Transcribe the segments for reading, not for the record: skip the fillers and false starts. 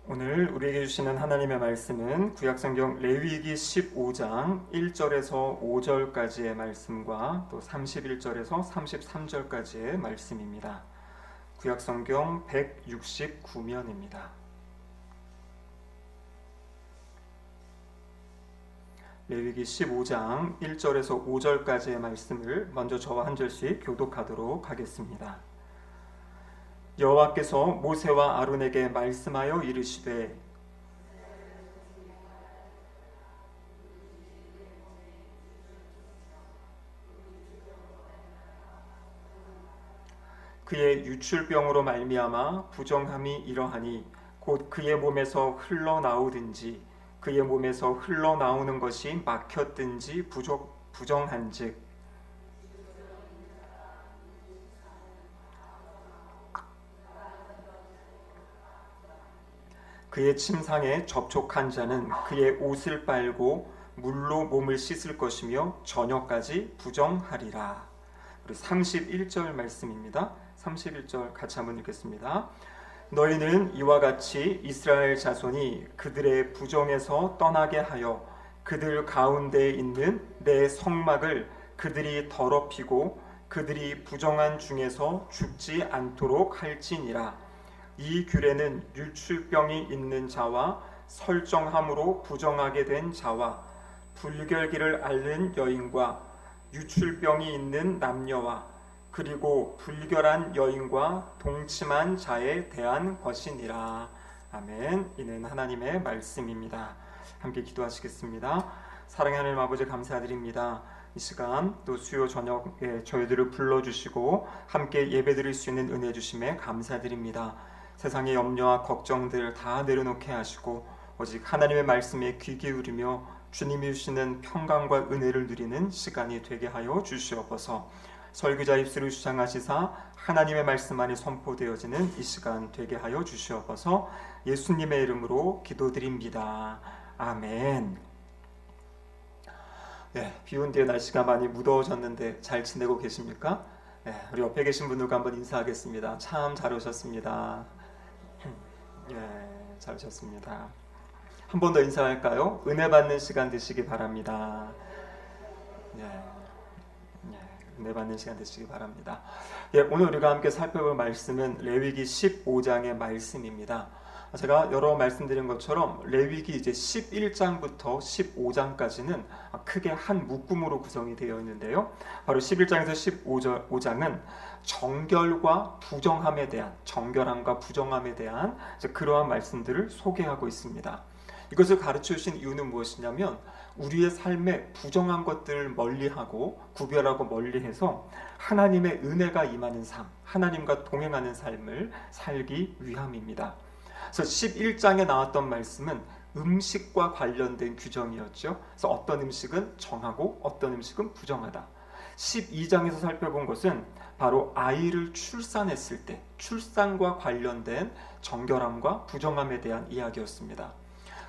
오늘 우리에게 주시는 하나님의 말씀은 구약성경 레위기 15장 1절에서 5절까지의 말씀과 또 31절에서 33절까지의 말씀입니다. 구약성경 169면입니다. 레위기 15장 1절에서 5절까지의 말씀을 먼저 저와 한 절씩 교독하도록 하겠습니다. 여호와께서 모세와 아론에게 말씀하여 이르시되 그의 유출병으로 말미암아 부정함이 이러하니 곧 그의 몸에서 흘러나오든지 그의 몸에서 흘러나오는 것이 막혔든지 부정한즉 그의 침상에 접촉한 자는 그의 옷을 빨고 물로 몸을 씻을 것이며 저녁까지 부정하리라. 그리고 31절 말씀입니다. 31절 같이 한번 읽겠습니다. 너희는 이와 같이 이스라엘 자손이 그들의 부정에서 떠나게 하여 그들 가운데에 있는 내 성막을 그들이 더럽히고 그들이 부정한 중에서 죽지 않도록 할지니라. 이 규례는 유출병이 있는 자와 설정함으로 부정하게 된 자와 불결기를 앓는 여인과 유출병이 있는 남녀와 그리고 불결한 여인과 동침한 자에 대한 것이니라. 아멘. 이는 하나님의 말씀입니다. 함께 기도하시겠습니다. 사랑의 하나님 아버지 감사드립니다. 이 시간 또 수요 저녁에 저희들을 불러주시고 함께 예배드릴 수 있는 은혜 주심에 감사드립니다. 세상의 염려와 걱정들 다 내려놓게 하시고 오직 하나님의 말씀에 귀 기울이며 주님이 주시는 평강과 은혜를 누리는 시간이 되게 하여 주시옵소서. 설교자 입술을 주장하시사 하나님의 말씀만이 선포되어지는 이 시간 되게 하여 주시옵소서. 예수님의 이름으로 기도드립니다. 아멘. 비온 뒤에 날씨가 많이 무더워졌는데 잘 지내고 계십니까? 우리 옆에 계신 분들과 한번 인사하겠습니다. 참 잘 오셨습니다. 잘 오셨습니다. 한 번 더 인사할까요? 은혜 받는 시간 되시기 바랍니다. 은혜 받는 시간 되시기 바랍니다. 오늘 우리가 함께 살펴볼 말씀은 레위기 15장의 말씀입니다. 제가 여러 말씀드린 것처럼 레위기 이제 11장부터 15장까지는 크게 한 묶음으로 구성이 되어 있는데요. 바로 11장에서 15장은 정결과 부정함에 대한, 정결함과 부정함에 대한 그러한 말씀들을 소개하고 있습니다. 이것을 가르쳐 주신 이유는 무엇이냐면 우리의 삶에 부정한 것들을 멀리하고 구별하고 멀리해서 하나님의 은혜가 임하는 삶, 하나님과 동행하는 삶을 살기 위함입니다. 그래서 11장에 나왔던 말씀은 음식과 관련된 규정이었죠. 그래서 어떤 음식은 정하고 어떤 음식은 부정하다. 12장에서 살펴본 것은 바로 아이를 출산했을 때 출산과 관련된 정결함과 부정함에 대한 이야기였습니다.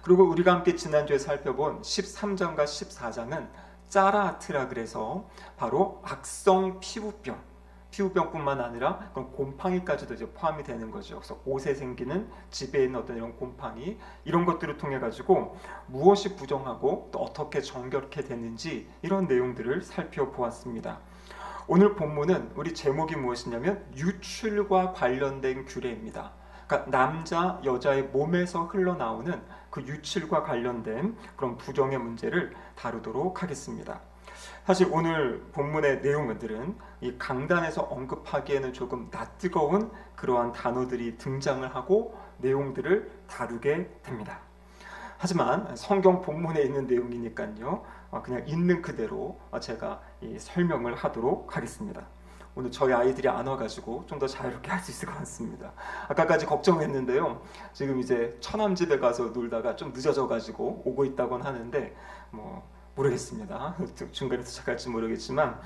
그리고 우리가 함께 지난주에 살펴본 13장과 14장은 짜라아트라 그래서 바로 악성 피부병뿐만 아니라 그런 곰팡이까지도 이제 포함이 되는 거죠. 그래서 옷에 생기는 집에 있는 어떤 이런 곰팡이 이런 것들을 통해 가지고 무엇이 부정하고 또 어떻게 정결케 되는지 이런 내용들을 살펴보았습니다. 오늘 본문은 우리 제목이 무엇이냐면 유출과 관련된 규례입니다. 그러니까 남자, 여자의 몸에서 흘러나오는 그 유출과 관련된 그런 부정의 문제를 다루도록 하겠습니다. 사실 오늘 본문의 내용들은 이 강단에서 언급하기에는 조금 낯뜨거운 그러한 단어들이 등장을 하고 내용들을 다루게 됩니다. 하지만 성경 본문에 있는 내용이니까요, 그냥 있는 그대로 제가 설명을 하도록 하겠습니다. 오늘 저희 아이들이 안 와가지고 좀 더 자유롭게 할 수 있을 것 같습니다. 아까까지 걱정했는데요, 지금 이제 처남집에 가서 놀다가 좀 늦어져가지고 오고 있다곤 하는데 모르겠습니다. 중간에 도착할지 모르겠지만,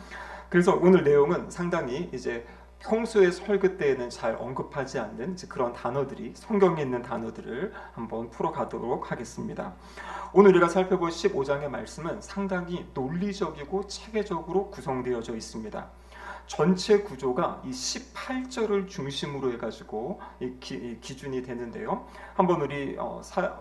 그래서 오늘 내용은 상당히 이제 평소에 설교 때에는 잘 언급하지 않는 그런 단어들이 성경에 있는 단어들을 한번 풀어가도록 하겠습니다. 오늘 우리가 살펴볼 15장의 말씀은 상당히 논리적이고 체계적으로 구성되어져 있습니다. 전체 구조가 이 18절을 중심으로 해가지고 이 기준이 되는데요. 한번 우리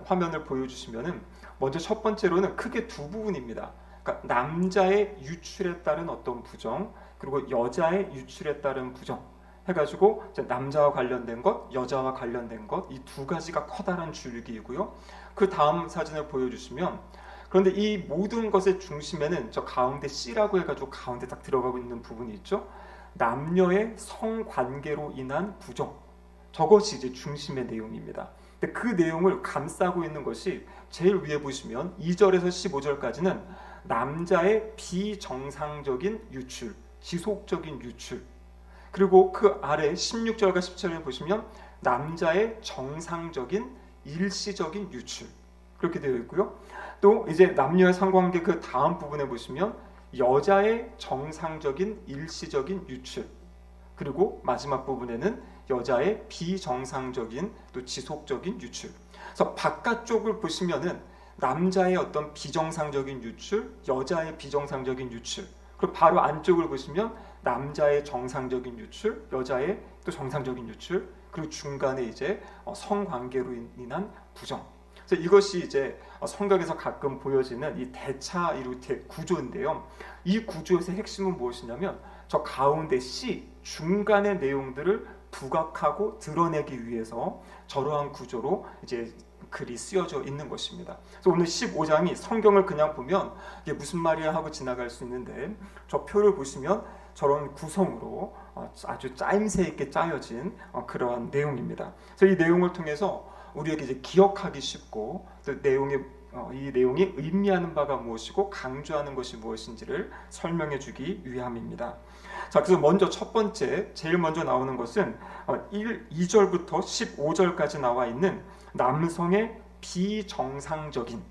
화면을 보여주시면은 먼저 첫 번째로는 크게 두 부분입니다. 그러니까 남자의 유출에 따른 어떤 부정, 그리고 여자의 유출에 따른 부정 해가지고 남자와 관련된 것, 여자와 관련된 것, 이 두 가지가 커다란 줄기이고요. 그 다음 사진을 보여주시면, 그런데 이 모든 것의 중심에는 저 가운데 C라고 해가지고 가운데 딱 들어가고 있는 부분이 있죠. 남녀의 성관계로 인한 부정, 저것이 이제 중심의 내용입니다. 근데 그 내용을 감싸고 있는 것이 제일 위에 보시면 2절에서 15절까지는 남자의 비정상적인 유출, 지속적인 유출, 그리고 그 아래 16절과 17절에 보시면 남자의 정상적인 일시적인 유출, 그렇게 되어 있고요. 또 이제 남녀의 성관계 그 다음 부분에 보시면 여자의 정상적인 일시적인 유출, 그리고 마지막 부분에는 여자의 비정상적인 또 지속적인 유출. 그래서 바깥쪽을 보시면은 남자의 어떤 비정상적인 유출, 여자의 비정상적인 유출, 그리고 바로 안쪽을 보시면 남자의 정상적인 유출, 여자의 또 정상적인 유출, 그리고 중간에 이제 성관계로 인한 부정. 그래서 이것이 이제 성경에서 가끔 보여지는 이 대차 구조인데요. 이 구조에서 핵심은 무엇이냐면 저 가운데 C 중간의 내용들을 부각하고 드러내기 위해서 저러한 구조로 이제 글이 쓰여져 있는 것입니다. 그래서 오늘 15장이 성경을 그냥 보면 이게 무슨 말이야 하고 지나갈 수 있는데, 저 표를 보시면 저런 구성으로 아주 짜임새 있게 짜여진 그러한 내용입니다. 그래서 이 내용을 통해서 우리에게 이제 기억하기 쉽고 또 이 내용이 의미하는 바가 무엇이고 강조하는 것이 무엇인지를 설명해 주기 위함입니다. 자, 그래서 먼저 첫 번째, 제일 먼저 나오는 것은 2절부터 15절까지 나와 있는 남성의 비정상적인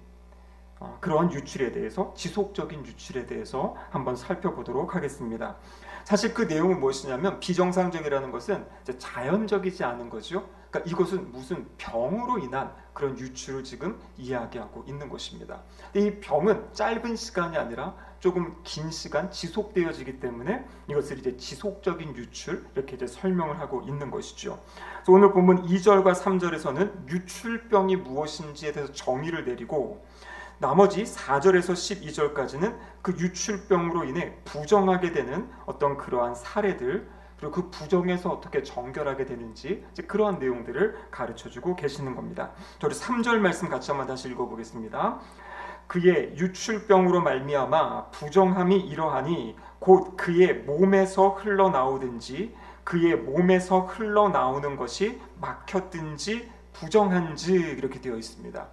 그런 유출에 대해서, 지속적인 유출에 대해서 한번 살펴보도록 하겠습니다. 사실 그 내용은 무엇이냐면 비정상적이라는 것은 자연적이지 않은 거죠. 그러니까 이것은 무슨 병으로 인한 그런 유출을 지금 이야기하고 있는 것입니다. 이 병은 짧은 시간이 아니라 조금 긴 시간 지속되어지기 때문에 이것을 이제 지속적인 유출 이렇게 이제 설명을 하고 있는 것이죠. 그래서 오늘 본문 2절과 3절에서는 유출병이 무엇인지에 대해서 정의를 내리고, 나머지 4절에서 12절까지는 그 유출병으로 인해 부정하게 되는 어떤 그러한 사례들, 그리고 그 부정에서 어떻게 정결하게 되는지 이제 그러한 내용들을 가르쳐주고 계시는 겁니다. 저희 3절 말씀 같이 한번 다시 읽어보겠습니다. 그의 유출병으로 말미암아 부정함이 이러하니 곧 그의 몸에서 흘러나오든지 그의 몸에서 흘러나오는 것이 막혔든지 부정한지 이렇게 되어 있습니다.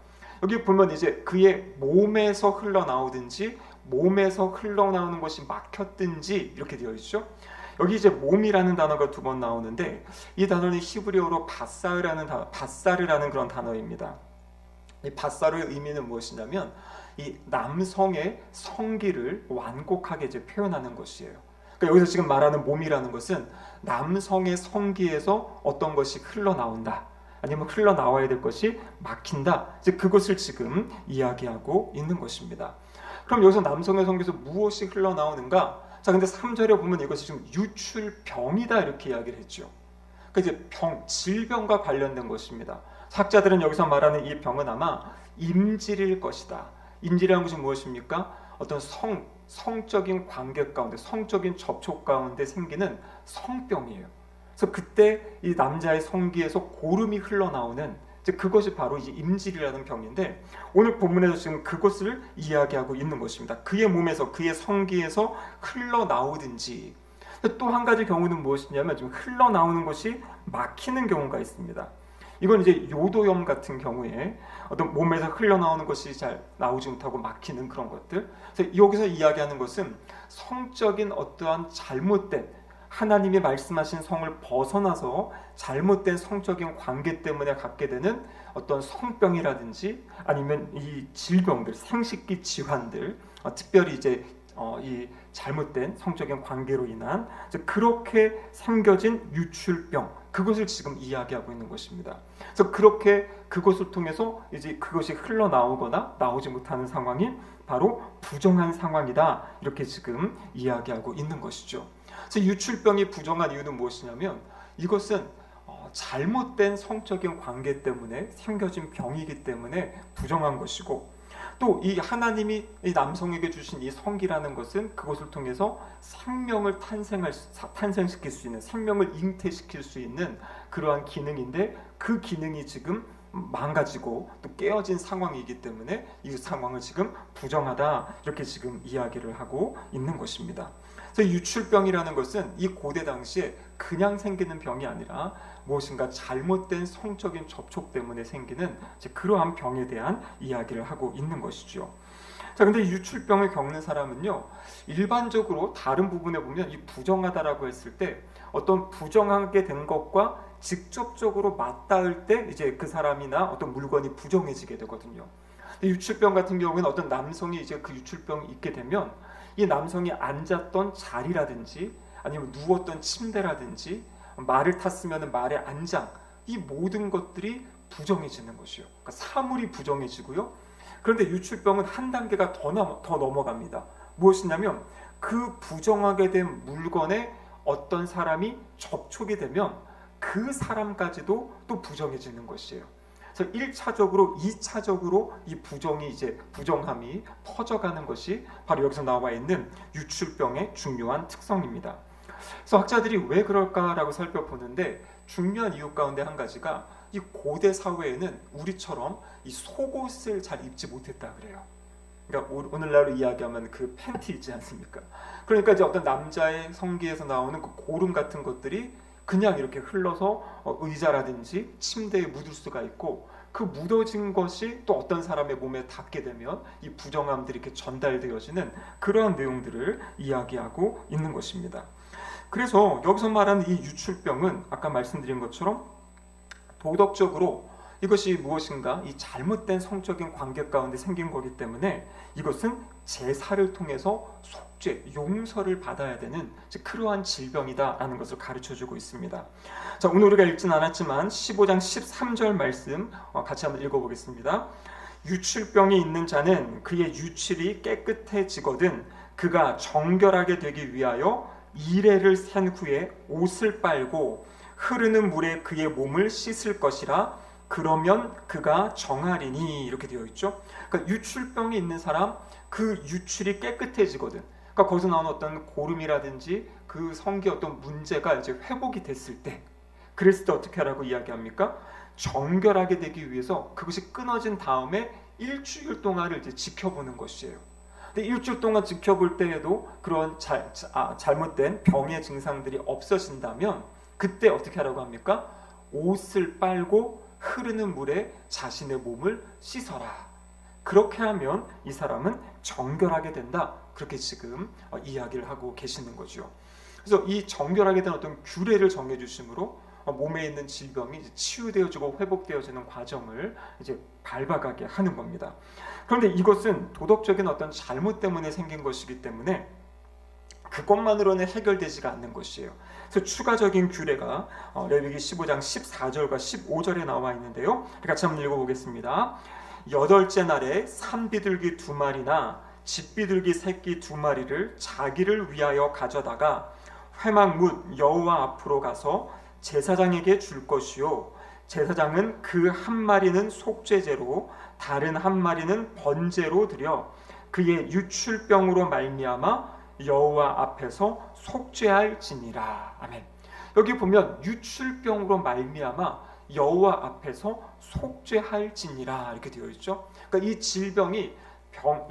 여기 보면 이제 그의 몸에서 흘러나오든지 몸에서 흘러나오는 것이 막혔든지 이렇게 되어 있죠. 여기 이제 몸이라는 단어가 두 번 나오는데 이 단어는 히브리어로 바사르라는 그런 단어입니다. 이 바사르의 의미는 무엇이냐면 이 남성의 성기를 완곡하게 이제 표현하는 것이에요. 그러니까 여기서 지금 말하는 몸이라는 것은 남성의 성기에서 어떤 것이 흘러나온다, 아니면 흘러나와야 될 것이 막힌다, 이제 그것을 지금 이야기하고 있는 것입니다. 그럼 여기서 남성의 성기에서 무엇이 흘러나오는가? 자, 근데 3절에 보면 이것이 좀 유출병이다 이렇게 이야기를 했죠. 그러니까 이제 질병과 관련된 것입니다. 학자들은 여기서 말하는 이 병은 아마 임질일 것이다. 임질이라는 것이 무엇입니까? 어떤 성적인 관계 가운데, 성적인 접촉 가운데 생기는 성병이에요. 그래서 그때 이 남자의 성기에서 고름이 흘러나오는, 그것이 바로 이제 임질이라는 병인데, 오늘 본문에서 지금 그것을 이야기하고 있는 것입니다. 그의 몸에서, 그의 성기에서 흘러나오든지. 또 한 가지 경우는 무엇이냐면 지금 흘러나오는 것이 막히는 경우가 있습니다. 이건 이제 요도염 같은 경우에 어떤 몸에서 흘러나오는 것이 잘 나오지 못하고 막히는 그런 것들. 그래서 여기서 이야기하는 것은 성적인 어떠한 잘못된, 하나님이 말씀하신 성을 벗어나서 잘못된 성적인 관계 때문에 갖게 되는 어떤 성병이라든지 아니면 이 질병들, 생식기 질환들, 특별히 이제 이 잘못된 성적인 관계로 인한 그렇게 생겨진 유출병, 그것을 지금 이야기하고 있는 것입니다. 그래서 그렇게 그것을 통해서 이제 그것이 흘러나오거나 나오지 못하는 상황이 바로 부정한 상황이다, 이렇게 지금 이야기하고 있는 것이죠. 그래서 유출병이 부정한 이유는 무엇이냐면 이것은 잘못된 성적인 관계 때문에 생겨진 병이기 때문에 부정한 것이고, 또 이 하나님이 이 남성에게 주신 이 성기라는 것은 그것을 통해서 생명을 탄생시킬 수 있는, 생명을 잉태시킬 수 있는 그러한 기능인데, 그 기능이 지금 망가지고 또 깨어진 상황이기 때문에 이 상황을 지금 부정하다, 이렇게 지금 이야기를 하고 있는 것입니다. 그래서 유출병이라는 것은 이 고대 당시에 그냥 생기는 병이 아니라 무엇인가 잘못된 성적인 접촉 때문에 생기는 그러한 병에 대한 이야기를 하고 있는 것이죠. 자, 근데 유출병을 겪는 사람은요, 일반적으로 다른 부분에 보면 이 부정하다라고 했을 때 어떤 부정하게 된 것과 직접적으로 맞닿을 때 이제 그 사람이나 어떤 물건이 부정해지게 되거든요. 유출병 같은 경우에는 어떤 남성이 이제 그 유출병이 있게 되면 이 남성이 앉았던 자리라든지 아니면 누웠던 침대라든지 말을 탔으면 말의 안장, 이 모든 것들이 부정해지는 것이요. 그러니까 사물이 부정해지고요. 그런데 유출병은 한 단계가 더 넘어갑니다. 무엇이냐면 그 부정하게 된 물건에 어떤 사람이 접촉이 되면 그 사람까지도 또 부정해지는 것이에요. 그래서 1차적으로 2차적으로 이 부정함이 퍼져가는 것이 바로 여기서 나와 있는 유출병의 중요한 특성입니다. 그래서 학자들이 왜 그럴까라고 살펴보는데 중요한 이유 가운데 한 가지가 이 고대 사회에는 우리처럼 이 속옷을 잘 입지 못했다 그래요. 그러니까 오늘날로 이야기하면 그 팬티 있지 않습니까? 그러니까 이제 어떤 남자의 성기에서 나오는 그 고름 같은 것들이 그냥 이렇게 흘러서 의자라든지 침대에 묻을 수가 있고, 그 묻어진 것이 또 어떤 사람의 몸에 닿게 되면 이 부정함들이 이렇게 전달되어지는 그러한 내용들을 이야기하고 있는 것입니다. 그래서 여기서 말하는 이 유출병은 아까 말씀드린 것처럼 도덕적으로 이것이 무엇인가 이 잘못된 성적인 관계 가운데 생긴 거기 때문에 이것은 제사를 통해서 속죄, 용서를 받아야 되는 그러한 질병이다라는 것을 가르쳐주고 있습니다. 자, 오늘 우리가 읽진 않았지만 15장 13절 말씀 같이 한번 읽어보겠습니다. 유출병이 있는 자는 그의 유출이 깨끗해지거든 그가 정결하게 되기 위하여 이레를 센 후에 옷을 빨고 흐르는 물에 그의 몸을 씻을 것이라. 그러면 그가 정하리니, 이렇게 되어 있죠. 그러니까 유출병이 있는 사람, 그 유출이 깨끗해지거든. 그러니까 거기서 나오는 어떤 고름이라든지 그 성기 어떤 문제가 이제 회복이 됐을 때, 그랬을 때 어떻게 하라고 이야기합니까? 정결하게 되기 위해서 그것이 끊어진 다음에 일주일 동안을 이제 지켜보는 것이에요. 근데 일주일 동안 지켜볼 때에도 그런 잘못된 병의 증상들이 없어진다면 그때 어떻게 하라고 합니까? 옷을 빨고 흐르는 물에 자신의 몸을 씻어라. 그렇게 하면 이 사람은 정결하게 된다. 그렇게 지금 이야기를 하고 계시는 거죠. 그래서 이 정결하게 된 어떤 규례를 정해주심으로 몸에 있는 질병이 이제 치유되어지고 회복되어지는 과정을 이제 밟아가게 하는 겁니다. 그런데 이것은 도덕적인 어떤 잘못 때문에 생긴 것이기 때문에 그것만으로는 해결되지가 않는 것이에요. 그래서 추가적인 규례가 레위기 15장 14절과 15절에 나와 있는데요. 같이 한번 읽어보겠습니다. 8째 날에 산비둘기 2마리나 집비둘기 새끼 2마리를 자기를 위하여 가져다가 회막문 여호와 앞으로 가서 제사장에게 줄 것이요, 제사장은 그 한 마리는 속죄제로 다른 한 마리는 번제로 드려 그의 유출병으로 말미암아 여호와 앞에서 속죄할지니라. 아멘. 여기 보면 유출병으로 말미암아 여호와 앞에서 속죄할지니라 이렇게 되어 있죠. 그러니까 이 질병이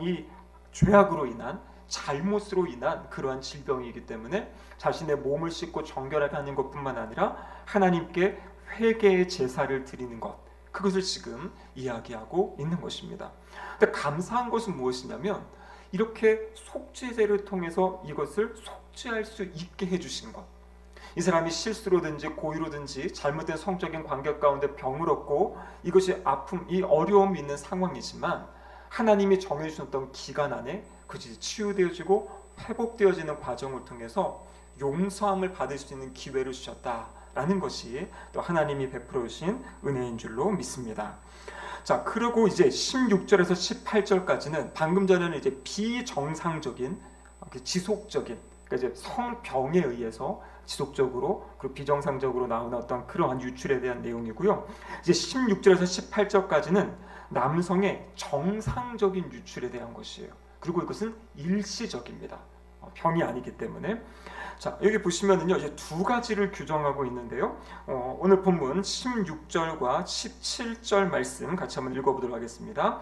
이 죄악으로 인한, 잘못으로 인한 그러한 질병이기 때문에 자신의 몸을 씻고 정결하게 하는 것뿐만 아니라 하나님께 회개의 제사를 드리는 것, 그것을 지금 이야기하고 있는 것입니다. 근데 감사한 것은 무엇이냐면 이렇게 속죄제를 통해서 이것을 속죄할 수 있게 해주신 것. 이 사람이 실수로든지 고의로든지 잘못된 성적인 관계 가운데 병을 얻고 이것이 아픔, 이 어려움이 있는 상황이지만 하나님이 정해주셨던 기간 안에 그것이 치유되어지고 회복되어지는 과정을 통해서 용서함을 받을 수 있는 기회를 주셨다라는 것이 또 하나님이 베풀어 주신 은혜인 줄로 믿습니다. 자, 그리고 이제 16절에서 18절까지는 방금 전에는 이제 비정상적인, 지속적인, 그러니까 이제 성병에 의해서 지속적으로 그리고 비정상적으로 나오는 어떤 그러한 유출에 대한 내용이고요. 이제 16절에서 18절까지는 남성의 정상적인 유출에 대한 것이에요. 그리고 이것은 일시적입니다. 병이 아니기 때문에. 자, 여기 보시면은요, 이제 두 가지를 규정하고 있는데요. 오늘 본문 16절과 17절 말씀 같이 한번 읽어보도록 하겠습니다.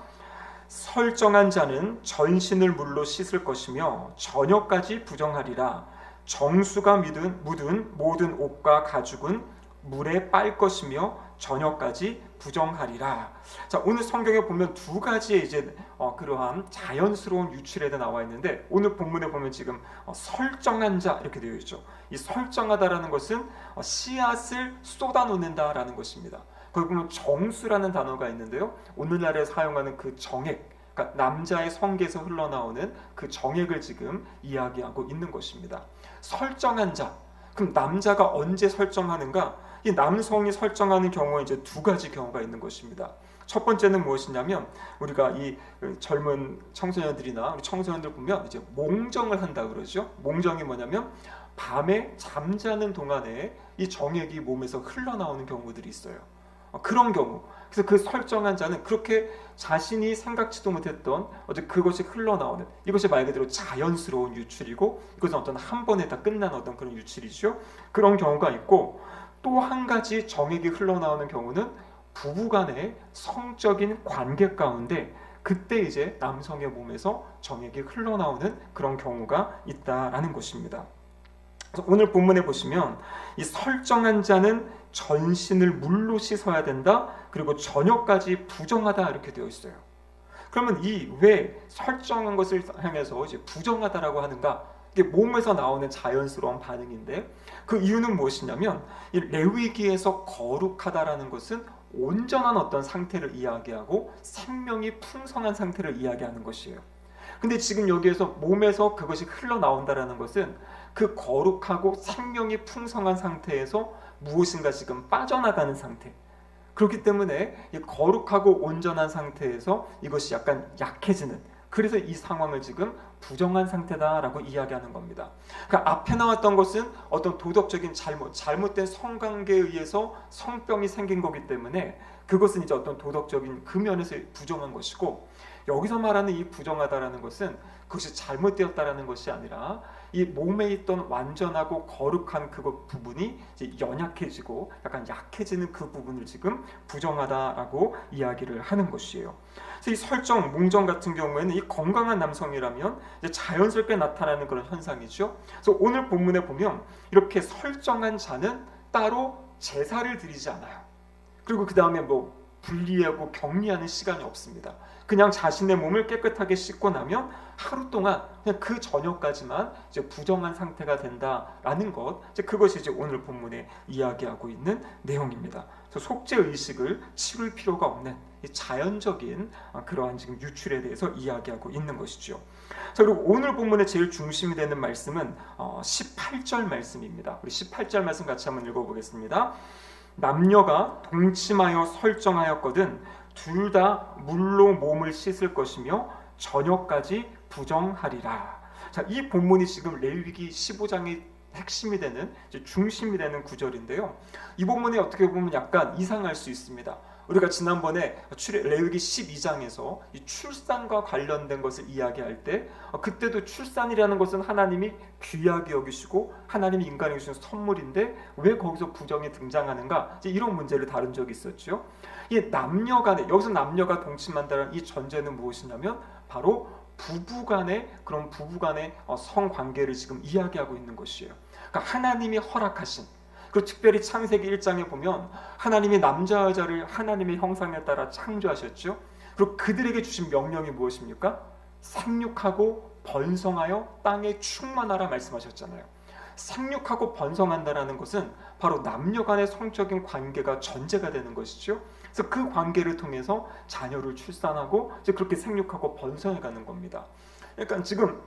설정한 자는 전신을 물로 씻을 것이며 저녁까지 부정하리라. 정수가 묻은 모든 옷과 가죽은 물에 빨 것이며 저녁까지 부정하리라. 자, 오늘 성경에 보면 두 가지의 이제 그러한 자연스러운 유출에 나와 있는데, 오늘 본문에 보면 지금 설정한 자 이렇게 되어 있죠. 이 설정하다라는 것은 씨앗을 쏟아놓는다라는 것입니다. 거기 보면 정수라는 단어가 있는데요, 오늘날에 사용하는 그 정액, 그러니까 남자의 성기에서 흘러나오는 그 정액을 지금 이야기하고 있는 것입니다. 설정한 자, 그럼 남자가 언제 설정하는가? 이 남성이 설정하는 경우에 이제 두 가지 경우가 있는 것입니다. 첫 번째는 무엇이냐면, 우리가 이 젊은 청소년들이나 우리 청소년들 보면 이제 몽정을 한다 그러죠. 몽정이 뭐냐면 밤에 잠자는 동안에 이 정액이 몸에서 흘러나오는 경우들이 있어요. 그런 경우, 그래서 그 설정한 자는 그렇게 자신이 생각지도 못했던 그것이 흘러나오는, 이것이 말 그대로 자연스러운 유출이고, 이것은 어떤 한 번에 다 끝난 어떤 그런 유출이죠. 그런 경우가 있고, 또 한 가지 정액이 흘러나오는 경우는 부부간의 성적인 관계 가운데 그때 이제 남성의 몸에서 정액이 흘러나오는 그런 경우가 있다라는 것입니다. 그래서 오늘 본문에 보시면 이 설정한 자는 전신을 물로 씻어야 된다, 그리고 저녁까지 부정하다 이렇게 되어 있어요. 그러면 이 왜 설정한 것을 향해서 이제 부정하다라고 하는가? 이게 몸에서 나오는 자연스러운 반응인데, 그 이유는 무엇이냐면, 이 레위기에서 거룩하다라는 것은 온전한 어떤 상태를 이야기하고 생명이 풍성한 상태를 이야기하는 것이에요. 근데 지금 여기에서 몸에서 그것이 흘러나온다라는 것은 그 거룩하고 생명이 풍성한 상태에서 무엇인가 지금 빠져나가는 상태, 그렇기 때문에 이 거룩하고 온전한 상태에서 이것이 약간 약해지는, 그래서 이 상황을 지금 부정한 상태다라고 이야기하는 겁니다. 그러니까 앞에 나왔던 것은 어떤 도덕적인 잘못된 성관계에 의해서 성병이 생긴 거기 때문에 그것은 이제 어떤 도덕적인 그 면에서 부정한 것이고, 여기서 말하는 이 부정하다라는 것은 그것이 잘못되었다라는 것이 아니라 이 몸에 있던 완전하고 거룩한 그것 부분이 이제 연약해지고 약간 약해지는 그 부분을 지금 부정하다라고 이야기를 하는 것이에요. 그래서 이 설정, 몽정 같은 경우에는 이 건강한 남성이라면 이제 자연스럽게 나타나는 그런 현상이죠. 그래서 오늘 본문에 보면 이렇게 설정한 자는 따로 제사를 드리지 않아요. 그리고 그 다음에 뭐 분리하고 격리하는 시간이 없습니다. 그냥 자신의 몸을 깨끗하게 씻고 나면 하루 동안 그냥 그 저녁까지만 이제 부정한 상태가 된다라는 것, 이제 그것이 이제 오늘 본문에 이야기하고 있는 내용입니다. 그래서 속죄 의식을 치룰 필요가 없는 자연적인 그러한 지금 유출에 대해서 이야기하고 있는 것이죠. 자, 그리고 오늘 본문의 제일 중심이 되는 말씀은 18절 말씀입니다. 우리 18절 말씀 같이 한번 읽어보겠습니다. 남녀가 동침하여 설정하였거든 둘 다 물로 몸을 씻을 것이며 저녁까지 부정하리라. 자, 이 본문이 지금 레위기 15장의 핵심이 되는, 중심이 되는 구절인데요. 이 본문이 어떻게 보면 약간 이상할 수 있습니다. 우리가 지난번에 레위기 12장에서 이 출산과 관련된 것을 이야기할 때, 그때도 출산이라는 것은 하나님이 귀하게 여기시고 하나님이 인간에게 주신 선물인데 왜 거기서 부정이 등장하는가, 이제 이런 문제를 다룬 적이 있었죠. 이 남녀간에, 여기서 남녀가 동침한다는 이 전제는 무엇이냐면 바로 부부간의 그런 부부간의 성관계를 지금 이야기하고 있는 것이에요. 그러니까 하나님이 허락하신, 그리고 특별히 창세기 1장에 보면 하나님이 남자와 여자를 하나님의 형상에 따라 창조하셨죠. 그리고 그들에게 주신 명령이 무엇입니까? 생육하고 번성하여 땅에 충만하라 말씀하셨잖아요. 생육하고 번성한다라는 것은 바로 남녀 간의 성적인 관계가 전제가 되는 것이죠. 그래서 그 관계를 통해서 자녀를 출산하고 이제 그렇게 생육하고 번성해가는 겁니다. 그러니까 지금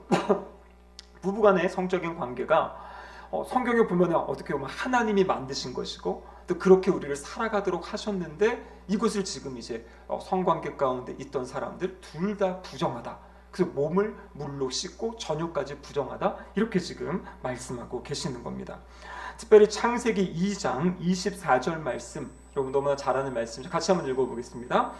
부부간의 성적인 관계가 성경에 보면 어떻게 보면 하나님이 만드신 것이고 또 그렇게 우리를 살아가도록 하셨는데 이것을 지금 이제 성관계 가운데 있던 사람들 둘 다 부정하다. 그래서 몸을 물로 씻고 저녁까지 부정하다. 이렇게 지금 말씀하고 계시는 겁니다. 특별히 창세기 2장 24절 말씀, 여러분 너무나 잘 아는 말씀, 같이 한번 읽어보겠습니다.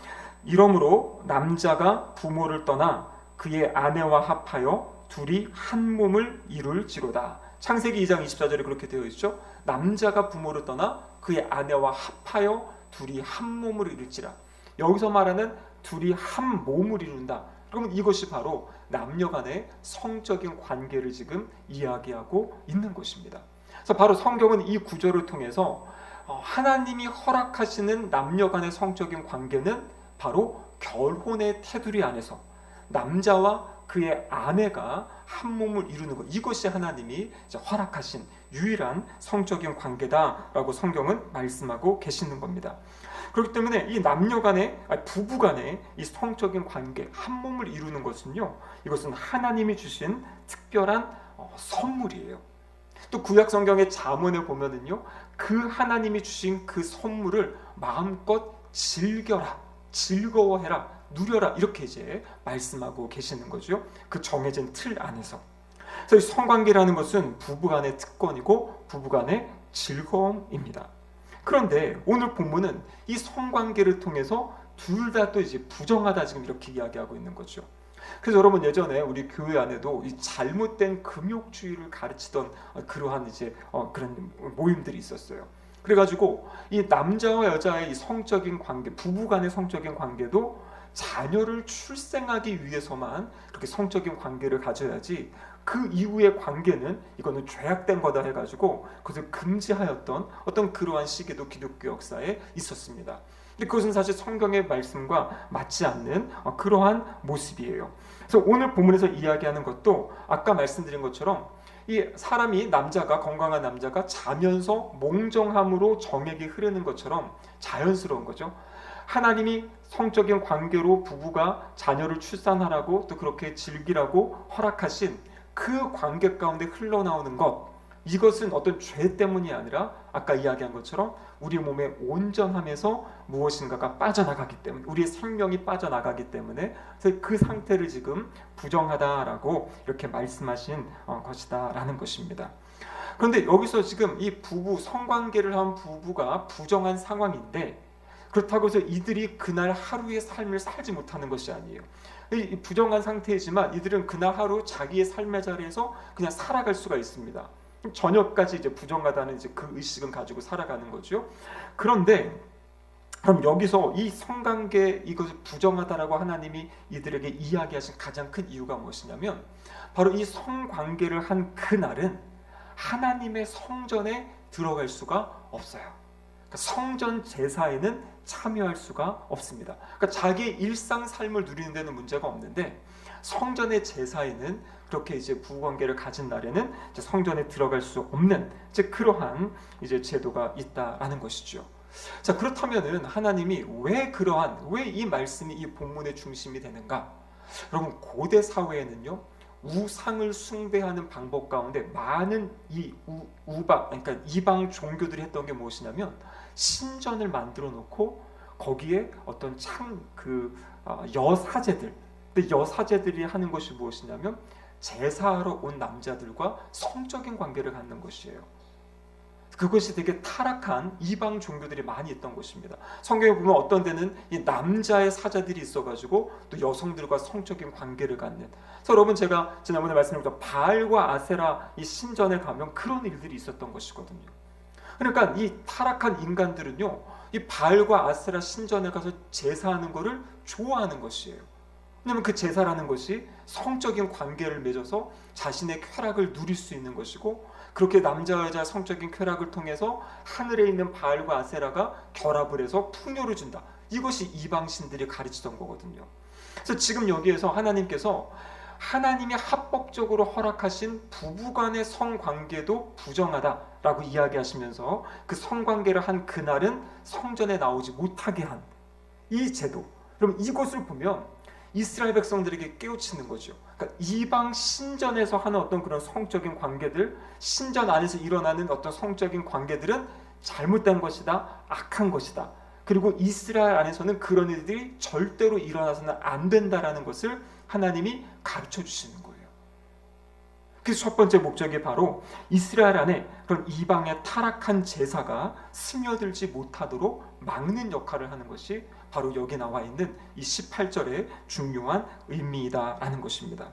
이러므로 남자가 부모를 떠나 그의 아내와 합하여 둘이 한 몸을 이룰지로다. 창세기 2장 24절에 그렇게 되어 있죠. 남자가 부모를 떠나 그의 아내와 합하여 둘이 한 몸을 이룰지라. 여기서 말하는 둘이 한 몸을 이룬다. 그러면 이것이 바로 남녀 간의 성적인 관계를 지금 이야기하고 있는 것입니다. 그래서 바로 성경은 이 구절을 통해서 하나님이 허락하시는 남녀 간의 성적인 관계는 바로 결혼의 테두리 안에서 남자와 그의 아내가 한 몸을 이루는 것, 이것이 하나님이 허락하신 유일한 성적인 관계다라고 성경은 말씀하고 계시는 겁니다. 그렇기 때문에 이 남녀 간의, 부부 간의 이 성적인 관계, 한 몸을 이루는 것은요, 이것은 하나님이 주신 특별한 선물이에요. 또 구약 성경의 잠언에 보면은요, 그 하나님이 주신 그 선물을 마음껏 즐겨라, 즐거워해라, 누려라, 이렇게 이제 말씀하고 계시는 거죠. 그 정해진 틀 안에서. 그래서 이 성관계라는 것은 부부간의 특권이고 부부간의 즐거움입니다. 그런데 오늘 본문은 이 성관계를 통해서 둘 다 또 이제 부정하다 지금 이렇게 이야기하고 있는 거죠. 그래서 여러분 예전에 우리 교회 안에도 이 잘못된 금욕주의를 가르치던 그러한 이제 그런 모임들이 있었어요. 그래가지고 이 남자와 여자의 이 성적인 관계, 부부간의 성적인 관계도 자녀를 출생하기 위해서만 그렇게 성적인 관계를 가져야지 그 이후의 관계는 이거는 죄악된 거다 해가지고 그것을 금지하였던 어떤 그러한 시기도 기독교 역사에 있었습니다. 근데 그것은 사실 성경의 말씀과 맞지 않는 그러한 모습이에요. 그래서 오늘 본문에서 이야기하는 것도 아까 말씀드린 것처럼 이 사람이 남자가 건강한 남자가 자면서 몽정함으로 정액이 흐르는 것처럼 자연스러운 거죠. 하나님이 성적인 관계로 부부가 자녀를 출산하라고 또 그렇게 즐기라고 허락하신 그 관계 가운데 흘러나오는 것, 이것은 어떤 죄 때문이 아니라 아까 이야기한 것처럼 우리 몸의 온전함에서 무엇인가가 빠져나가기 때문에, 우리의 생명이 빠져나가기 때문에 그 상태를 지금 부정하다라고 이렇게 말씀하신 것이다 라는 것입니다. 그런데 여기서 지금 이 부부, 성관계를 한 부부가 부정한 상황인데 그렇다고 해서 이들이 그날 하루의 삶을 살지 못하는 것이 아니에요. 이 부정한 상태이지만 이들은 그날 하루 자기의 삶의 자리에서 그냥 살아갈 수가 있습니다. 저녁까지 이제 부정하다는 이제 그 의식은 가지고 살아가는 거죠. 그런데 그럼 여기서 이 성관계 이것을 부정하다라고 하나님이 이들에게 이야기하신 가장 큰 이유가 무엇이냐면 바로 이 성관계를 한 그날은 하나님의 성전에 들어갈 수가 없어요. 그러니까 성전 제사에는 참여할 수가 없습니다. 그러니까 자기의 일상 삶을 누리는 데는 문제가 없는데 성전의 제사에는 그렇게 이제 부부관계를 가진 날에는 이제 성전에 들어갈 수 없는 이제 그러한 이제 제도가 있다라는 것이죠. 자, 그렇다면은 하나님이 왜 이 말씀이 이 본문의 중심이 되는가? 여러분 고대 사회에는요 우상을 숭배하는 방법 가운데 많은 이 그러니까 이방 종교들이 했던 게 무엇이냐면 신전을 만들어 놓고 거기에 어떤 여사제들, 근데 여사제들이 하는 것이 무엇이냐면 제사하러 온 남자들과 성적인 관계를 갖는 것이에요. 그것이 되게 타락한 이방 종교들이 많이 있던 것입니다. 성경에 보면 어떤 데는 이 남자의 사자들이 있어가지고 또 여성들과 성적인 관계를 갖는. 그래서 여러분 제가 지난번에 말씀드렸던 바알과 아세라 이 신전에 가면 그런 일들이 있었던 것이거든요. 그러니까 이 타락한 인간들은요, 이 바알과 아세라 신전에 가서 제사하는 것을 좋아하는 것이에요. 왜냐하면 그 제사라는 것이 성적인 관계를 맺어서 자신의 쾌락을 누릴 수 있는 것이고 그렇게 남자 여자 성적인 쾌락을 통해서 하늘에 있는 바알과 아세라가 결합을 해서 풍요를 준다. 이것이 이방신들이 가르치던 거거든요. 그래서 지금 여기에서 하나님께서 하나님이 합법적으로 허락하신 부부간의 성관계도 부정하다라고 이야기하시면서 그 성관계를 한 그날은 성전에 나오지 못하게 한 이 제도. 그럼 이것을 보면 이스라엘 백성들에게 깨우치는 거죠. 그러니까 이방 신전에서 하는 어떤 그런 성적인 관계들, 신전 안에서 일어나는 어떤 성적인 관계들은 잘못된 것이다, 악한 것이다. 그리고 이스라엘 안에서는 그런 일들이 절대로 일어나서는 안 된다라는 것을 하나님이 가르쳐 주시는 거예요. 그래서 첫 번째 목적이 바로 이스라엘 안에 그런 이방의 타락한 제사가 스며들지 못하도록 막는 역할을 하는 것이 바로 여기 나와 있는 이 18절의 중요한 의미이다라는 것입니다.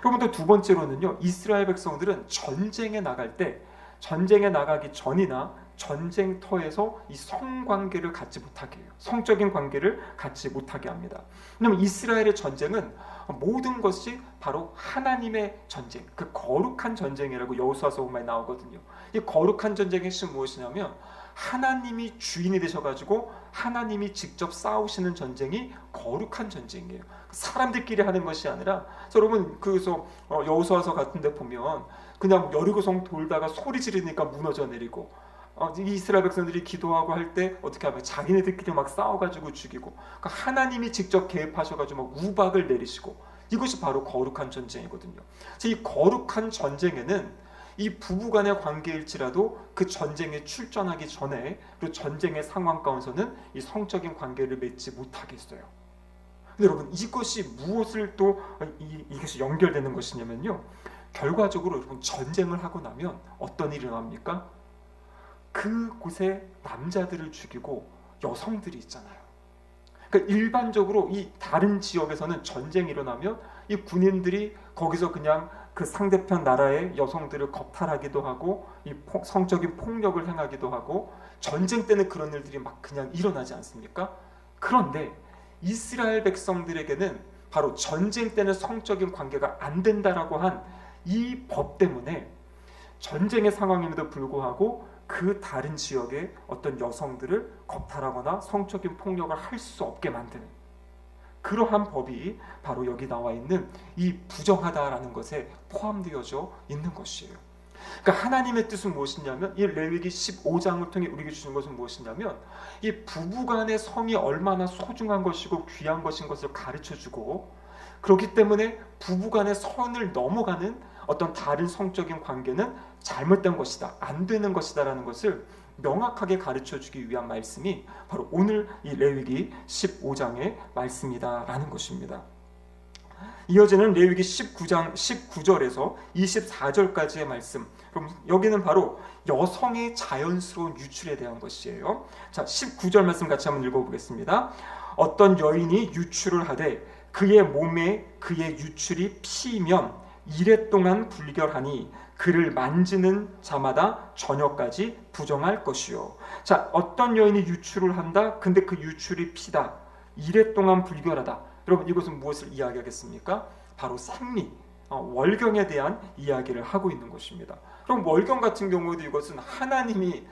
그리고 또 두 번째로는요, 이스라엘 백성들은 전쟁에 나갈 때, 전쟁에 나가기 전이나 전쟁터에서 이 성관계를 갖지 못하게 해요. 성적인 관계를 갖지 못하게 합니다. 왜냐하면 이스라엘의 전쟁은 모든 것이 바로 하나님의 전쟁, 그 거룩한 전쟁이라고 여호수아서 보면 나오거든요. 이 거룩한 전쟁의 핵심은 무엇이냐면 하나님이 주인이 되셔가지고 하나님이 직접 싸우시는 전쟁이 거룩한 전쟁이에요. 사람들끼리 하는 것이 아니라, 여러분 그래서 여호수아서 같은데 보면 그냥 여리고성 돌다가 소리 지르니까 무너져 내리고, 이스라엘 백성들이 기도하고 할 때 어떻게 하면 자기네들끼리 막 싸워가지고 죽이고, 그러니까 하나님이 직접 개입하셔가지고 막 우박을 내리시고, 이것이 바로 거룩한 전쟁이거든요. 이 거룩한 전쟁에는 이 부부간의 관계일지라도 그 전쟁에 출전하기 전에, 그리고 전쟁의 상황 가운데서는 이 성적인 관계를 맺지 못하겠어요. 근데 여러분, 이것이 무엇을 또 이것이 연결되는 것이냐면요, 결과적으로 여러분 전쟁을 하고 나면 어떤 일이 일어납니까? 그곳에 남자들을 죽이고 여성들이 있잖아요. 그러니까 일반적으로 이 다른 지역에서는 전쟁이 일어나면 이 군인들이 거기서 그냥 그 상대편 나라의 여성들을 겁탈하기도 하고, 이 성적인 폭력을 행하기도 하고, 전쟁 때는 그런 일들이 막 그냥 일어나지 않습니까? 그런데 이스라엘 백성들에게는 바로 전쟁 때는 성적인 관계가 안 된다라고 한 이 법 때문에 전쟁의 상황임에도 불구하고 그 다른 지역의 어떤 여성들을 겁탈하거나 성적인 폭력을 할 수 없게 만드는 그러한 법이 바로 여기 나와 있는 이 부정하다라는 것에 포함되어져 있는 것이에요. 그러니까 하나님의 뜻은 무엇이냐면, 이 레위기 15장을 통해 우리에게 주신 것은 무엇이냐면, 이 부부간의 성이 얼마나 소중한 것이고 귀한 것인 것을 가르쳐주고, 그렇기 때문에 부부간의 선을 넘어가는 어떤 다른 성적인 관계는 잘못된 것이다, 안 되는 것이다라는 것을 명확하게 가르쳐주기 위한 말씀이 바로 오늘 이 레위기 15장의 말씀이다라는 것입니다. 이어지는 레위기 19장 19절에서 24절까지의 말씀, 그럼 여기는 바로 여성의 자연스러운 유출에 대한 것이에요. 자, 19절 말씀 같이 한번 읽어보겠습니다. 어떤 여인이 유출을 하되 그의 몸에 그의 유출이 피면 이레 동안 불결하니 그를 만지는 자마다 저녁까지 부정할 것이요. 자, 어떤 여인이 유출을 한다. 근데 그 유출이 피다. 이레 동안 불결하다. 여러분, 이것은 무엇을 이야기하겠습니까? 바로 생리, 월경에 대한 이야기를 하고 있는 것입니다. 그럼 월경 같은 경우에도 이것은 하나님이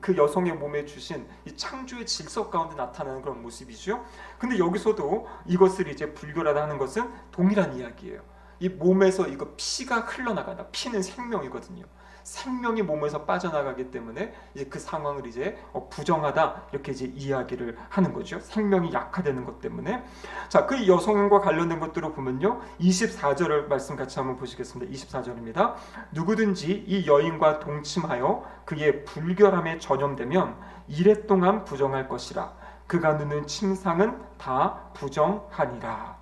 그 여성의 몸에 주신 이 창조의 질서 가운데 나타나는 그런 모습이죠. 근데 여기서도 이것을 이제 불결하다 하는 것은 동일한 이야기예요. 이 몸에서 이거 피가 흘러나간다. 피는 생명이거든요. 생명이 몸에서 빠져나가기 때문에 이제 그 상황을 이제 부정하다, 이렇게 이제 이야기를 하는 거죠. 생명이 약화되는 것 때문에. 자, 그 여성과 관련된 것들을 보면요, 24절을 말씀 같이 한번 보시겠습니다. 24절입니다. 누구든지 이 여인과 동침하여 그의 불결함에 전염되면 이레 동안 부정할 것이라. 그가 누는 침상은 다 부정하니라.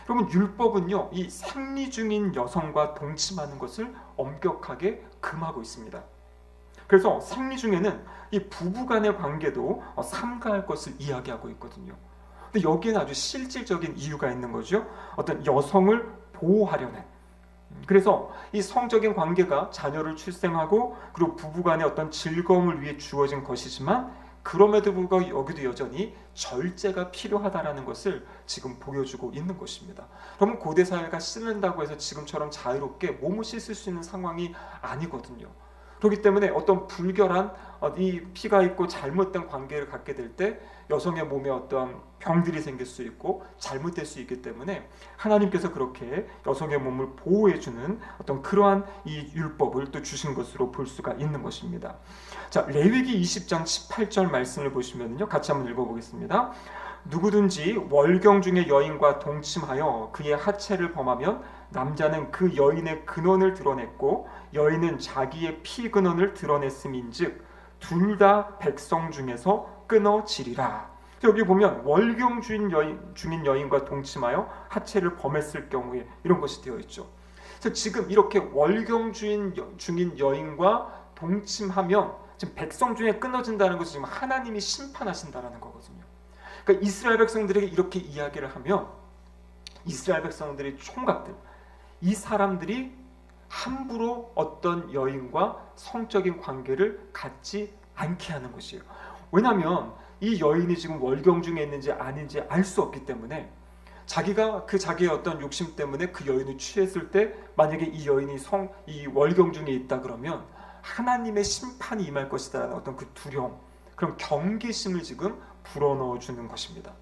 그러면 율법은요, 이 생리 중인 여성과 동침하는 것을 엄격하게 금하고 있습니다. 그래서 생리 중에는 이 부부간의 관계도 삼가할 것을 이야기하고 있거든요. 근데 여기에는 아주 실질적인 이유가 있는 거죠. 어떤 여성을 보호하려는. 그래서 이 성적인 관계가 자녀를 출생하고 그리고 부부간의 어떤 즐거움을 위해 주어진 것이지만, 그럼에도 불구하고 여기도 여전히 절제가 필요하다라는 것을 지금 보여주고 있는 것입니다. 그러면 고대 사회가 씻는다고 해서 지금처럼 자유롭게 몸을 씻을 수 있는 상황이 아니거든요. 그렇기 때문에 어떤 불결한 이 피가 있고 잘못된 관계를 갖게 될 때 여성의 몸에 어떠한 병들이 생길 수 있고 잘못될 수 있기 때문에 하나님께서 그렇게 여성의 몸을 보호해주는 어떤 그러한 이 율법을 또 주신 것으로 볼 수가 있는 것입니다. 자, 레위기 20장 18절 말씀을 보시면요, 같이 한번 읽어보겠습니다. 누구든지 월경 중의 여인과 동침하여 그의 하체를 범하면 남자는 그 여인의 근원을 드러냈고 여인은 자기의 피 근원을 드러냈음인즉 둘 다 백성 중에서 끊어지리라. 여기 보면 월경 중인 여인과 동침하여 하체를 범했을 경우에 이런 것이 되어 있죠. 그래서 지금 이렇게 월경 중인 여인과 동침하면 지금 백성 중에 끊어진다는 것은 지금 하나님이 심판하신다는 거거든요. 그러니까 이스라엘 백성들에게 이렇게 이야기를 하면 이스라엘 백성들의 총각들, 이 사람들이 함부로 어떤 여인과 성적인 관계를 갖지 않게 하는 것이에요. 왜냐하면 이 여인이 지금 월경 중에 있는지 아닌지 알 수 없기 때문에 자기가 자기의 어떤 욕심 때문에 그 여인을 취했을 때 만약에 이 여인이 이 월경 중에 있다 그러면 하나님의 심판이 임할 것이다라는 어떤 그 두려움, 그런 경계심을 지금 불어넣어 주는 것입니다.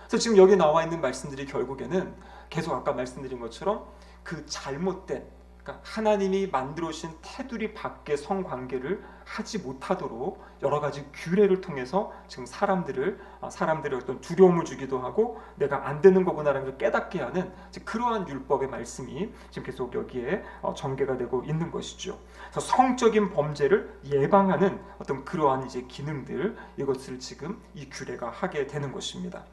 그래서 지금 여기 나와 있는 말씀들이 결국에는 계속 아까 말씀드린 것처럼 그 잘못된, 그러니까 하나님이 만들어 주신 테두리 밖의 성관계를 하지 못하도록 여러 가지 규례를 통해서 지금 사람들의 어떤 두려움을 주기도 하고 내가 안 되는 거구나라는 걸 깨닫게 하는 그러한 율법의 말씀이 지금 계속 여기에 전개가 되고 있는 것이죠. 그래서 성적인 범죄를 예방하는 어떤 그러한 이제 기능들, 이것을 지금 이 규례가 하게 되는 것입니다.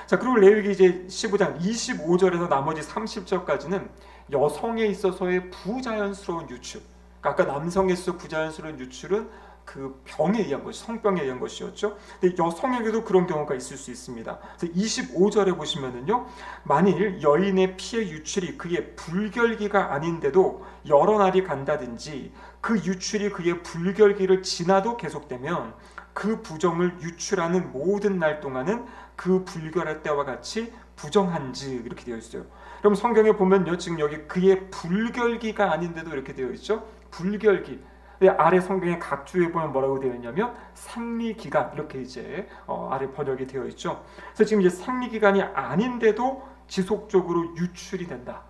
자, 그리고 레위기 이제 15장 25절에서 나머지 30절까지는 여성에 있어서의 부자연스러운 유출. 그러니까 아까 남성에 있어서 부자연스러운 유출은 그 병에 의한 것이, 성병에 의한 것이었죠. 근데 여성에게도 그런 경우가 있을 수 있습니다. 그래서 25절에 보시면은요, 만일 여인의 피의 유출이 그의 불결기가 아닌데도 여러 날이 간다든지 그 유출이 그의 불결기를 지나도 계속되면 그 부정을 유출하는 모든 날 동안은 그 불결할 때와 같이 부정한즉 이렇게 되어 있어요. 그럼 성경에 보면요, 지금 여기 그의 불결기가 아닌데도 이렇게 되어 있죠. 불결기. 아래 성경의 각주에 보면 뭐라고 되어 있냐면 생리기간, 이렇게 이제 아래 번역이 되어 있죠. 그래서 지금 이제 생리기간이 아닌데도 지속적으로 유출이 된다.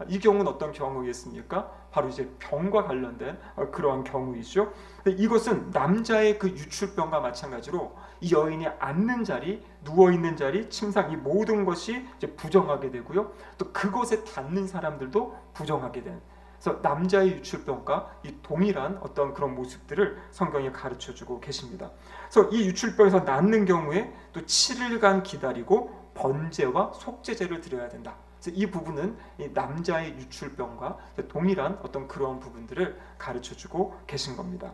이 경우는 어떤 경우겠습니까? 바로 이제 병과 관련된 그러한 경우이죠. 이것은 남자의 그 유출병과 마찬가지로 이 여인이 앉는 자리, 누워 있는 자리, 침상, 이 모든 것이 이제 부정하게 되고요. 또 그것에 닿는 사람들도 부정하게 되는. 그래서 남자의 유출병과 이 동일한 어떤 그런 모습들을 성경이 가르쳐주고 계십니다. 그래서 이 유출병에서 낫는 경우에 또 7일간 기다리고 번제와 속죄제를 드려야 된다. 그래서 이 부분은 이 남자의 유출병과 동일한 어떤 그러한 부분들을 가르쳐주고 계신 겁니다.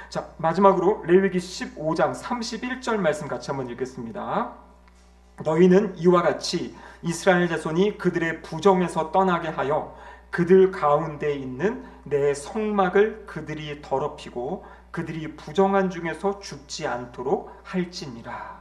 자, 마지막으로 레위기 15장 31절 말씀 같이 한번 읽겠습니다. 너희는 이와 같이 이스라엘 자손이 그들의 부정에서 떠나게 하여 그들 가운데 있는 내 성막을 그들이 더럽히고 그들이 부정한 중에서 죽지 않도록 할지니라.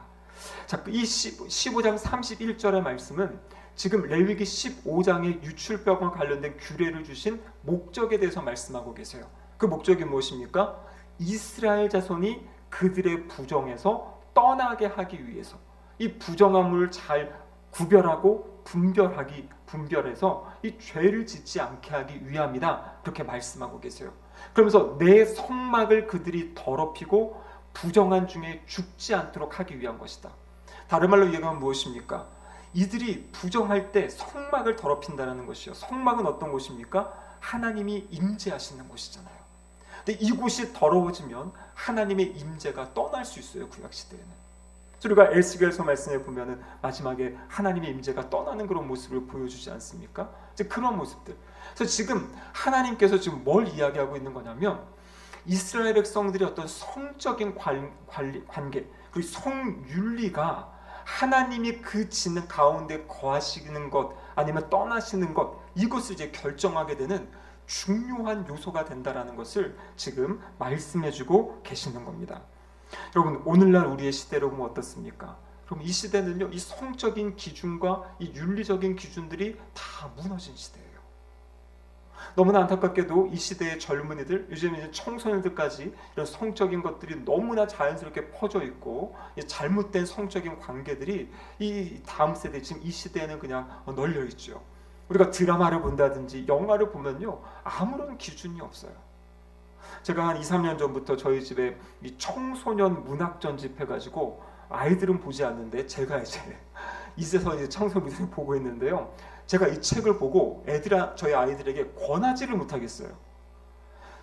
자, 이 15장 31절의 말씀은 지금 레위기 15장의 유출병과 관련된 규례를 주신 목적에 대해서 말씀하고 계세요. 그 목적이 무엇입니까? 이스라엘 자손이 그들의 부정에서 떠나게 하기 위해서, 이 부정함을 잘 구별하고 분별해서 이 죄를 짓지 않게 하기 위함이다, 그렇게 말씀하고 계세요. 그러면서 내 성막을 그들이 더럽히고 부정한 중에 죽지 않도록 하기 위한 것이다. 다른 말로 얘기하면 무엇입니까? 이들이 부정할 때 성막을 더럽힌다는 것이요. 성막은 어떤 곳입니까? 하나님이 임재하시는 곳이잖아요. 근데 이곳이 더러워지면 하나님의 임재가 떠날 수 있어요, 구약시대에는. 우리가 에스겔서 말씀에 보면은 마지막에 하나님의 임재가 떠나는 그런 모습을 보여주지 않습니까? 이제 그런 모습들. 그래서 지금 하나님께서 지금 뭘 이야기하고 있는 거냐면 이스라엘 백성들이 어떤 성적인 관계, 그리고 성윤리가 하나님이 그 지는 가운데 거하시는 것 아니면 떠나시는 것, 이것을 이제 결정하게 되는 중요한 요소가 된다라는 것을 지금 말씀해주고 계시는 겁니다. 여러분, 오늘날 우리의 시대로 보면 어떻습니까? 그럼 이 시대는요, 이 성적인 기준과 이 윤리적인 기준들이 다 무너진 시대예요. 너무나 안타깝게도 이 시대의 젊은이들, 요즘 이제 청소년들까지 이런 성적인 것들이 너무나 자연스럽게 퍼져 있고, 잘못된 성적인 관계들이 이 다음 세대, 지금 이 시대에는 그냥 널려 있죠. 우리가 드라마를 본다든지 영화를 보면요, 아무런 기준이 없어요. 제가 한 2, 3년 전부터 저희 집에 이 청소년 문학 전집 해가지고 아이들은 보지 않는데 제가 이제 이제서 이제 청소부들이 보고 있는데요. 제가 이 책을 보고 저희 아이들에게 권하지를 못하겠어요.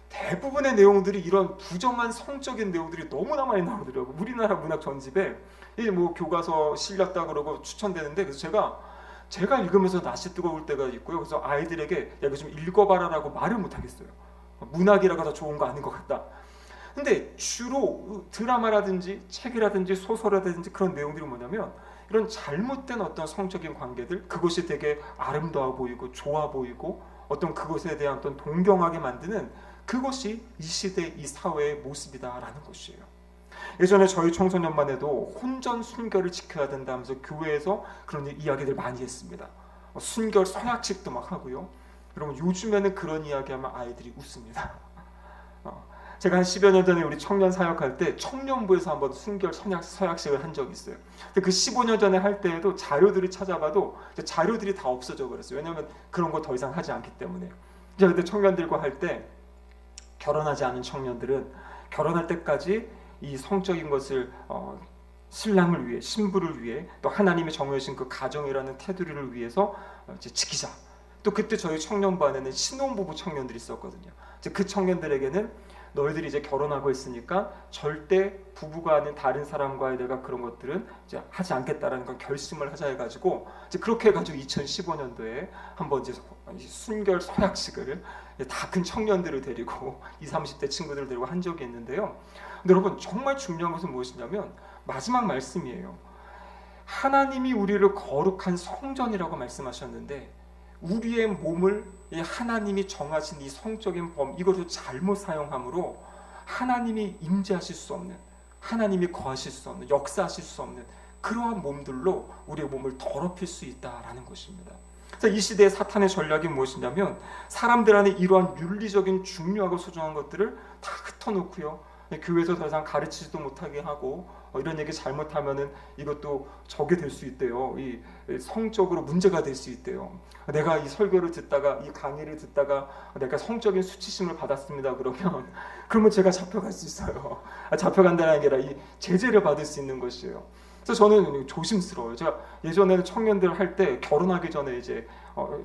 대부분의 내용들이 이런 부정한 성적인 내용들이 너무나 많이 나오더라고요. 우리나라 문학 전집에 이 뭐 교과서 실렸다 그러고 추천되는데, 그래서 제가 읽으면서 낯이 뜨거울 때가 있고요. 그래서 아이들에게 야, 이거 좀 읽어봐라라고 말을 못하겠어요. 문학이라고 더 좋은 거 아닌 것 같다. 근데 주로 드라마라든지 책이라든지 소설이라든지 그런 내용들이 뭐냐면 이런 잘못된 어떤 성적인 관계들, 그것이 되게 아름다워 보이고 좋아 보이고 어떤 그것에 대한 어떤 동경하게 만드는 그것이 이 시대 이 사회의 모습이다라는 것이에요. 예전에 저희 청소년만 해도 혼전 순결을 지켜야 된다 하면서 교회에서 그런 이야기들 많이 했습니다. 순결 서약식도 막 하고요. 여러분 요즘에는 그런 이야기하면 아이들이 웃습니다. 제가 한 10여 년 전에 우리 청년 사역할 때 청년부에서 한번 순결 서약식을 한 적이 있어요. 근데 그 15년 전에 할 때에도 자료들을 찾아봐도 자료들이 다 없어져 버렸어요. 왜냐하면 그런 거 더 이상 하지 않기 때문에. 이제 그때 청년들과 할 때 결혼하지 않은 청년들은 결혼할 때까지 이 성적인 것을 신랑을 위해, 신부를 위해, 또 하나님의 정해주신 그 가정이라는 테두리를 위해서 이제 지키자. 또 그때 저희 청년부 안에는 신혼부부 청년들이 있었거든요. 이제 그 청년들에게는 너희들이 이제 결혼하고 있으니까 절대 부부가 아닌 다른 사람과의 내가 그런 것들은 이제 하지 않겠다라는 건 결심을 하자 해가지고 이제 그렇게 해가지고 2015년도에 한번 이제 순결 서약식을 다 큰 청년들을 데리고 20, 30대 친구들을 데리고 한 적이 있는데요. 근데 여러분 정말 중요한 것은 무엇이냐면 마지막 말씀이에요. 하나님이 우리를 거룩한 성전이라고 말씀하셨는데 우리의 몸을 하나님이 정하신 이 성적인 이것을 잘못 사용함으로 하나님이 임재하실 수 없는, 하나님이 거하실 수 없는, 역사하실 수 없는 그러한 몸들로 우리의 몸을 더럽힐 수 있다라는 것입니다. 그래서 이 시대의 사탄의 전략이 무엇이냐면 사람들 안에 이러한 윤리적인 중요하고 소중한 것들을 다 흩어놓고요. 교회에서 더 이상 가르치지도 못하게 하고 이런 얘기 잘못하면은 이것도 적이 될 수 있대요. 이 성적으로 문제가 될 수 있대요. 내가 이 설교를 듣다가 이 강의를 듣다가 내가 성적인 수치심을 받았습니다. 그러면 제가 잡혀갈 수 있어요. 잡혀간다는 게 아니라 이 제재를 받을 수 있는 것이에요. 그래서 저는 조심스러워요. 제가 예전에는 청년들 할 때 결혼하기 전에 이제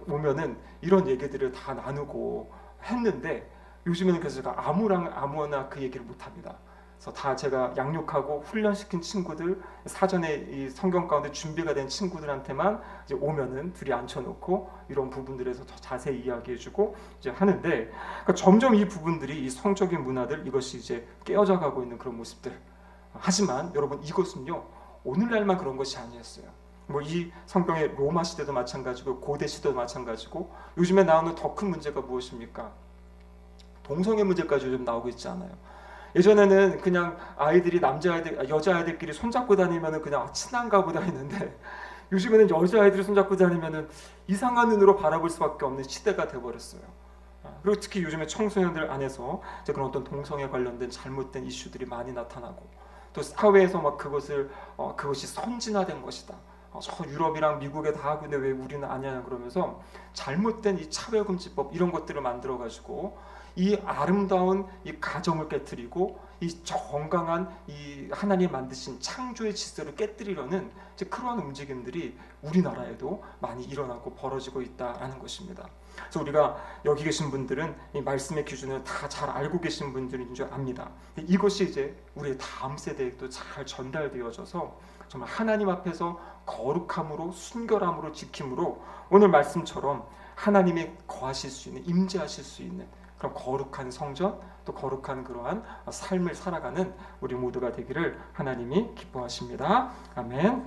오면은 이런 얘기들을 다 나누고 했는데 요즘에는 그래서 제가 아무나 그 얘기를 못 합니다. 그래서 다 제가 양육하고 훈련시킨 친구들, 사전에 이 성경 가운데 준비가 된 친구들한테만 이제 오면은 둘이 앉혀놓고 이런 부분들에서 더 자세히 이야기해주고 이제 하는데, 그러니까 점점 이 부분들이 이 성적인 문화들 이것이 이제 깨어져 가고 있는 그런 모습들. 하지만 여러분 이것은요 오늘날만 그런 것이 아니었어요. 뭐 이 성경의 로마 시대도 마찬가지고 고대 시대도 마찬가지고 요즘에 나오는 더 큰 문제가 무엇입니까? 동성애 문제까지 요즘 나오고 있지 않아요. 예전에는 그냥 여자아이들끼리 손잡고 다니면은 그냥 친한가 보다 했는데 요즘에는 여자아이들이 손잡고 다니면은 이상한 눈으로 바라볼 수밖에 없는 시대가 돼버렸어요. 그리고 특히 요즘에 청소년들 안에서 이제 그런 어떤 동성애 관련된 잘못된 이슈들이 많이 나타나고 또 사회에서 막 그것이 선진화된 것이다. 저 유럽이랑 미국에 다 하고 있는데 왜 우리는 아니냐 그러면서 잘못된 이 차별금지법 이런 것들을 만들어 가지고 이 아름다운 이 가정을 깨뜨리고 이 건강한 이 하나님 만드신 창조의 질서를 깨뜨리려는 이제 그러한 움직임들이 우리나라에도 많이 일어나고 벌어지고 있다라는 것입니다. 그래서 우리가 여기 계신 분들은 이 말씀의 기준을 다 잘 알고 계신 분들인 줄 압니다. 이것이 이제 우리의 다음 세대에도 잘 전달되어져서 정말 하나님 앞에서 거룩함으로 순결함으로 지킴으로 오늘 말씀처럼 하나님이 거하실 수 있는, 임재하실 수 있는 그런 거룩한 성전, 또 거룩한 그러한 삶을 살아가는 우리 모두가 되기를 하나님이 기뻐하십니다. 아멘.